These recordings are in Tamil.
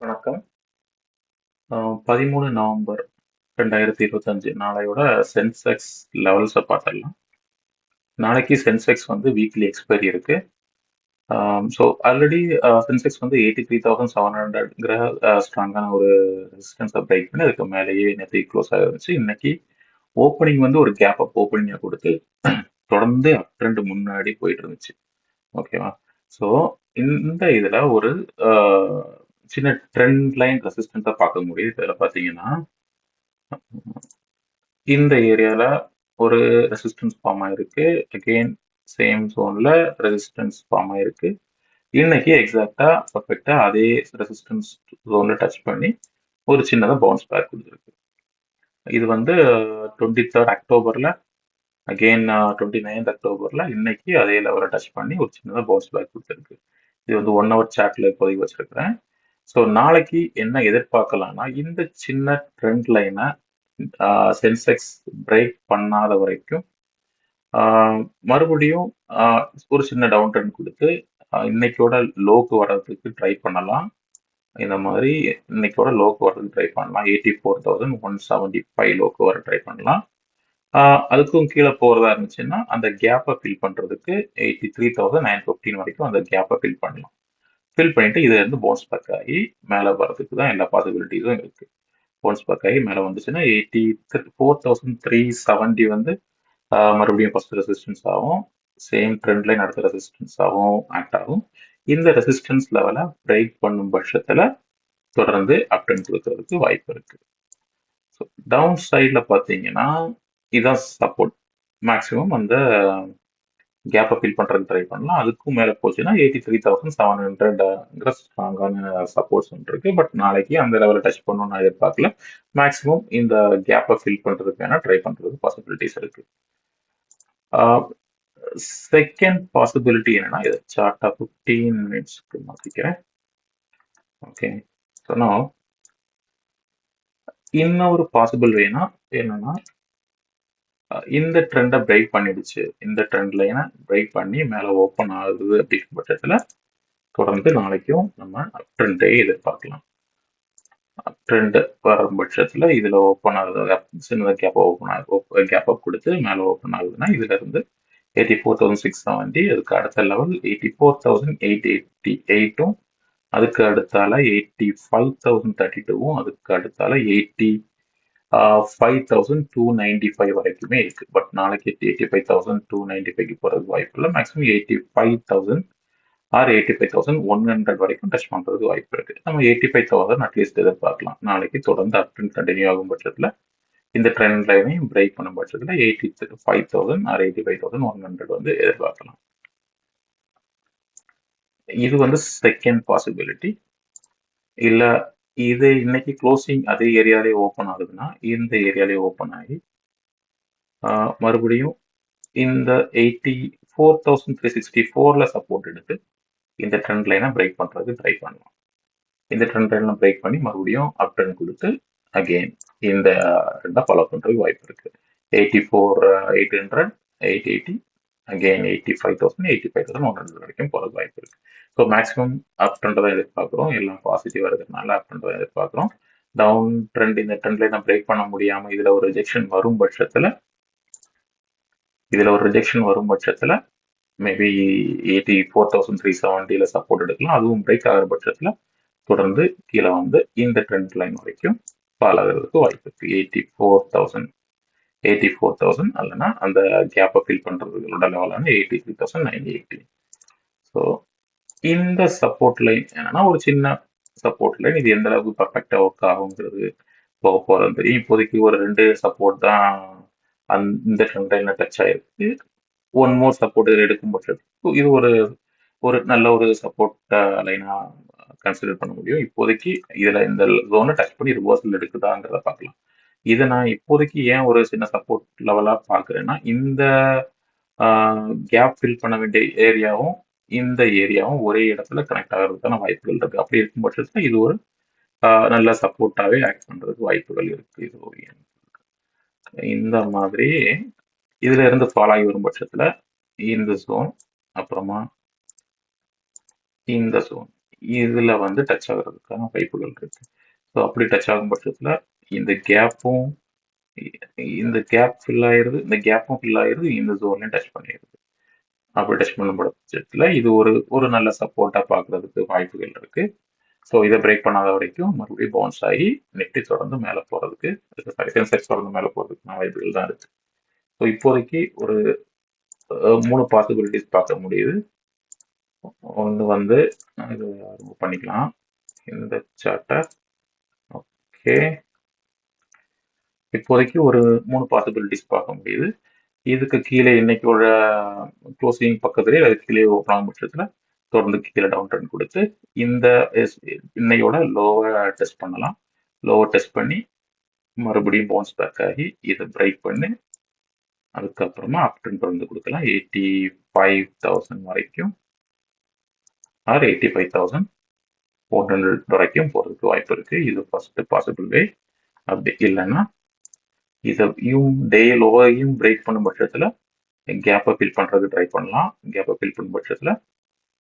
வணக்கம். 13 நவம்பர் 2025 நாளையோட சென்செக்ஸ் லெவல்ஸை பார்த்துடலாம். நாளைக்கு சென்செக்ஸ் வந்து வீக்லி எக்ஸ்பைரி இருக்கு. ஸோ ஆல்ரெடி சென்செக்ஸ் வந்து 83,700ங்கிற ஸ்ட்ராங்கான ஒரு ரெசிஸ்டன்ஸை பிரேக் பண்ணி அதுக்கு மேலேயே நேற்று க்ளோஸ் ஆகிருந்துச்சு. இன்னைக்கு ஓப்பனிங் வந்து ஒரு கேப் அப் ஓப்பனிங்கை கொடுத்து தொடர்ந்து அப் ட்ரெண்ட் முன்னாடி போயிட்டு இருந்துச்சு. ஓகேவா? ஸோ இந்த இதில் ஒரு அஹ், சின்ன ட்ரெண்ட் லைன் ரெசிஸ்டன்ஸை பார்க்க முடியுது. இதில் பார்த்தீங்கன்னா இந்த ஏரியால ஒரு ரெசிஸ்டன்ஸ் ஃபார்ம் ஆயிருக்கு. அகெயின் சேம் ஜோன்ல ரெசிஸ்டன்ஸ் ஃபார்ம் ஆயிருக்கு. இன்னைக்கு எக்ஸாக்டா பர்ஃபெக்டா அதே ரெசிஸ்டன்ஸ் ஜோன்ல டச் பண்ணி ஒரு சின்னதா பவுன்ஸ் பேக் கொடுத்துருக்கு. இது வந்து 23rd அக்டோபர்ல அகெயின் 29th அக்டோபர்ல இன்னைக்கு அதே லெவலை டச் பண்ணி ஒரு சின்னதா பவுன்ஸ் பேக் கொடுத்துருக்கு. இது வந்து 1 hour சார்ட்ல இப்போதைக்கு வச்சிருக்கிறேன். ஸோ நாளைக்கு என்ன எதிர்பார்க்கலாம்னா இந்த சின்ன ட்ரெண்ட் லைனை சென்செக்ஸ் பிரேக் பண்ணாத வரைக்கும் ஆஹ் மறுபடியும் ஒரு சின்ன டவுன் ட்ரெண்ட் கொடுத்து இன்னைக்கோட லோக்கு வர்றதுக்கு ட்ரை பண்ணலாம். இந்த மாதிரி இன்னைக்கோட லோக்கு வர்றதுக்கு ட்ரை பண்ணலாம். 84,175 லோக்கு வர ட்ரை பண்ணலாம். அதுக்கும் கீழே போறதா இருந்துச்சுன்னா அந்த கேப்பை ஃபில் பண்றதுக்கு 83,915 வரைக்கும் அந்த கேப்பை ஃபில் பண்ணலாம். ஃபில் பண்ணிட்டு இதுல இருந்து பவுன்ஸ் பேக் ஆகி மேலே வர்றதுக்கு தான் எல்லா பாசிபிலிட்டிஸும் இருக்கு. பவுன்ஸ் பேக் ஆகி மேலே வந்துச்சுன்னா 84,370 வந்து மறுபடியும் ஃபர்ஸ்ட் ரெசிஸ்டன்ஸ் ஆகும். சேம் ட்ரெண்ட் லைன் அடுத்த ரெசிஸ்டன்ஸ் ஆகும் ஆக்ட் ஆகும். இந்த ரெசிஸ்டன்ஸ் லெவலை பிரேக் பண்ணும் பட்சத்தில் தொடர்ந்து அப் ட்ரெண்ட் கொடுக்கறதுக்கு வாய்ப்பு இருக்கு. ஸோ டவுன் சைடில் பார்த்தீங்கன்னா இதான் சப்போர்ட். மேக்ஸிமம் அந்த கேப்பை ஃபில் பண்ணுறதுக்கு ட்ரை பண்ணலாம். அதுக்கும் மேலே போச்சுன்னா 83,700ங்கிற ஸ்ட்ராங்கான சப்போர்ட்ஸ் ஒன்று இருக்கு. பட் நாளைக்கு அந்த லெவலை டச் பண்ணணும்னு நான் எதிர்பார்க்கல. மேக்ஸிமம் இந்த கேப்பை ஃபில் பண்ணுறதுக்கு வேணால் ட்ரை பண்ணுறதுக்கு பாசிபிலிட்டிஸ் இருக்கு. செகண்ட் பாசிபிலிட்டி என்னன்னா இதை சார்ட்டா 15 மினிட்ஸ்க்கு மாத்திக்கிறேன். ஓகே, ஸோ நான் இன்னொரு பாசிபிள் வேணா என்னன்னா இந்த ட்ரெண்டை பிரேக் பண்ணிடுச்சு, இந்த ட்ரெண்ட் லைனை பிரேக் பண்ணி மேலே ஓப்பன் ஆகுது அப்படிங்கிற பட்சத்தில் தொடர்ந்து நாளைக்கும் நம்ம அப் ட்ரெண்டே எதிர்பார்க்கலாம். அப் ட்ரெண்ட் வர பட்சத்தில் இதில் ஓப்பன் ஆகுது, சின்னதாக கேப் ஓப்பன் ஆகுது, கேப் அப் கொடுத்து மேலே ஓப்பன் ஆகுதுன்னா இதுல இருந்து 84,670, அதுக்கு அடுத்த லெவல் 84,888, அதுக்கு அடுத்தால 85,032, அதுக்கு அடுத்தால 85,295 வரைக்குமே இருக்கு. பட் நாளைக்கு 85,295க்கு போறதுக்கு வாய்ப்பு இல்லை. மேக்ஸிமம் 85,000 ஆர் 85,100 வரைக்கும் டச் பண்றதுக்கு வாய்ப்பு இருக்கு. நம்ம 85,000 அட்லீஸ்ட் எதிர்பார்க்கலாம். நாளைக்கு தொடர்ந்து அப் ட்ரெண்ட் கண்டினியூ ஆகும் பட்சத்தில் இந்த ட்ரெண்ட் லைனையும் பிரேக் பண்ணும் பட்சத்தில் 85,000 ஆர் 85,100 வந்து எதிர்பார்க்கலாம். இது வந்து செகண்ட் பாசிபிலிட்டி. இல்ல இது இன்னைக்கு க்ளோசிங் அதே ஏரியாலே ஓப்பன் ஆகுதுன்னா இந்த ஏரியாலே ஓப்பன் ஆகி மறுபடியும் இந்த 84,364ல சப்போர்ட் எடுத்து இந்த ட்ரெண்ட் லைனை பிரேக் பண்றதுக்கு ட்ரை பண்ணலாம். இந்த ட்ரெண்ட் லைனை பிரேக் பண்ணி மறுபடியும் அப் ட்ரெண்ட் கொடுத்து அகெயின் இந்த ரெண்டா ஃபாலோ பண்றதுக்கு வாய்ப்பு இருக்கு. 84,800, 880, அகெயின் 85,000, 85,100 வரைக்கும் போறதுக்கு வாய்ப்பு இருக்கு. ஸோ மேக்ஸிமம் அப் ட்ரெண்ட் தான் எதிர்பார்க்குறோம். எல்லாம் பாசிட்டிவா இருக்கிறதுனால அப் ட்ரெண்ட் தான் எதிர்பார்க்குறோம். டவுன் ட்ரெண்ட் இந்த ட்ரெண்ட் லைனை பிரேக் பண்ண முடியாம இதுல ஒரு ரிஜெக்ஷன் வரும் பட்சத்துல மேபி 84,370ல சப்போர்ட் எடுக்கலாம். அதுவும் பிரேக் ஆகிற பட்சத்துல தொடர்ந்து கீழே வந்து இந்த ட்ரெண்ட் லைன் வரைக்கும் ஃபால் ஆகிறதுக்கு வாய்ப்பு இருக்கு. 84,000 அல்லனா அந்த கேப்பை ஃபில் பண்றதுகளோட லெவலான 83,980. ஸோ இந்த சப்போர்ட் லைன் என்னன்னா ஒரு சின்ன சப்போர்ட் லைன். இது எந்த அளவுக்கு பர்ஃபெக்டா ஒர்க் ஆகுங்கிறது போக போறது தெரியும். இப்போதைக்கு ஒரு 2 சப்போர்ட் தான் இந்த ட்ரெண்ட் லைன்ல டச் ஆயிருக்கு. ஒன் மோர் சப்போர்ட் எடுக்கும் பட்சத்துக்கு இது ஒரு ஒரு நல்ல ஒரு சப்போர்ட் லைனா கன்சிடர் பண்ண முடியும். இப்போதைக்கு இதுல இந்த ஜோனை டச் பண்ணி ரிவர்சல் எடுக்குதாங்கிறத பார்க்கலாம். இதை நான் இப்போதைக்கு ஏன் ஒரு சின்ன சப்போர்ட் லெவலா பார்க்குறேன்னா இந்த கேப் ஃபில் பண்ண வேண்டிய ஏரியாவும் இந்த ஏரியாவும் ஒரே இடத்துல கனெக்ட் ஆகிறதுக்கான வாய்ப்புகள் இருக்கு. அப்படி இருக்கும் பட்சத்துல இது ஒரு நல்ல சப்போர்ட்டாவே ஆக்ட் பண்றதுக்கு வாய்ப்புகள் இருக்கு. இது இந்த மாதிரி இதுல இருந்து ஃபாலோ ஆகி வரும் பட்சத்துல இந்த ஜோன், அப்புறமா இந்த ஜோன், இதுல வந்து டச் ஆகுறதுக்கான வாய்ப்புகள் இருக்கு. ஸோ அப்படி டச் ஆகும் பட்சத்துல இந்த கேப்பும் இந்த கேப் ஃபில் ஆயிருது, இந்த கேப்பும் ஃபில் ஆயிருது, இந்த ஜோன்லையும் டச் பண்ணிடுது. அப்படி டச் பண்ணும் பட்சத்துல இது ஒரு ஒரு நல்ல சப்போர்ட்டா பார்க்கிறதுக்கு வாய்ப்புகள் இருக்கு. ஸோ இதை பிரேக் பண்ணாத வரைக்கும் மறுபடியும் பவுன்ஸ் ஆகி நிஃப்டி தொடர்ந்து மேலே போறதுக்கு, சாரி சென்செக்ஸ் தொடர்ந்து மேலே போறதுக்கான வாய்ப்புகள் தான் இருக்கு. ஸோ இப்போதைக்கு ஒரு 3 பாசிபிலிட்டிஸ் பார்க்க முடியுது. ஒன்று வந்து இது remove பண்ணிக்கலாம் இந்த சார்ட்டை. ஓகே, இப்போதைக்கு ஒரு 3 பாசிபிலிட்டிஸ் பார்க்க முடியுது. இதுக்கு கீழே இன்னைக்கோட க்ளோசிங் பக்கத்துலேயே அது கீழே ஓப்பன் ஆகும் பட்சத்தில் தொடர்ந்து கீழே டவுன் ட்ரெண்ட் கொடுத்து இந்த இன்னையோட லோவை டெஸ்ட் பண்ணலாம். லோவை டெஸ்ட் பண்ணி மறுபடியும் பவுன்ஸ் பேக் ஆகி இதை பிரேக் பண்ணி அதுக்கப்புறமா அப் ட்ரெண்ட் தொடர்ந்து கொடுக்கலாம் 85,000 வரைக்கும் ஆர் 85,400 வரைக்கும் போகிறதுக்கு வாய்ப்பு இருக்கு. இது ஃபர்ஸ்ட் பாசிபிள் வே. அப்படி இல்லைன்னா இதையும் டே லோவையும் பிரேக் பண்ணும் பட்சத்தில் கேப்பை ஃபில் பண்ணுறதுக்கு ட்ரை பண்ணலாம். கேப்பை ஃபில் பண்ணும் பட்சத்தில்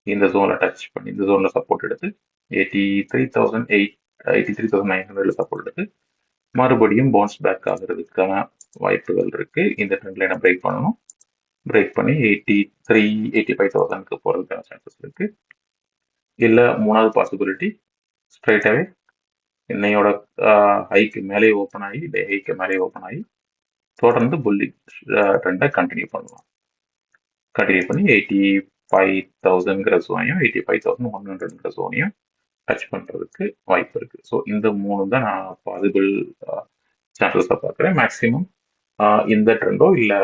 இந்த ஜோனில் டச் பண்ணி இந்த ஜோனில் சப்போர்ட் எடுத்து 83,900 சப்போர்ட் எடுத்து மறுபடியும் பவுன்ஸ் பேக் ஆகுறதுக்கான வாய்ப்புகள் இருக்கு. இந்த ட்ரெண்ட் லைனை பிரேக் பண்ணணும். பிரேக் பண்ணி 85,000க்கு போகிறதுக்கான சான்சஸ் இருக்கு. இல்லை மூணாவது பாசிபிலிட்டி ஸ்ட்ரைட்டாகவே இன்னையோட ஹைக்கு மேலே ஓப்பன் ஆகி டே ஹைக்கு மேலே ஓப்பன் ஆகி தொடர்ந்து புல்லி ட்ரெண்டை கண்டினியூ பண்ணலாம். கண்டினியூ பண்ணி 85,000ங்கிற ஜோனையும் 85,100ங்கிற ஜோனையும் டச் பண்ணுறதுக்கு வாய்ப்பு இருக்கு. ஸோ இந்த 3 தான் நான் பாசிபிள் சான்சஸை பார்க்குறேன். மேக்ஸிமம் இந்த ட்ரெண்டோ இல்லை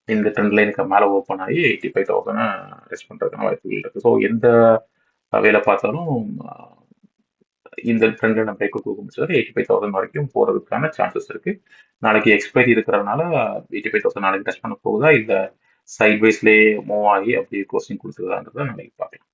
இந்த ட்ரெண்ட் லைனுக்கு மேலே ஓப்பன் ஆகி 85,000 டச் பண்ணுறதுக்கான வாய்ப்புகள் இருக்கு. ஸோ எந்த வேலை பார்த்தாலும் இந்த ட்ரெண்ட் லைனை பிரேக் கொடுக்க முடிச்சது 85,000 வரைக்கும் போகிறதுக்கான சான்சஸ் இருக்கு. நாளைக்கு எக்ஸ்பைரி இருக்கிறதுனால 85,000 நாளைக்கு டச் பண்ண போகுதா இல்லை சைட்வைஸ்லேயே மூவ் ஆகி அப்படியே க்ளோசிங் கொடுத்துருதான்றதை நாளைக்கு பார்க்கலாம்.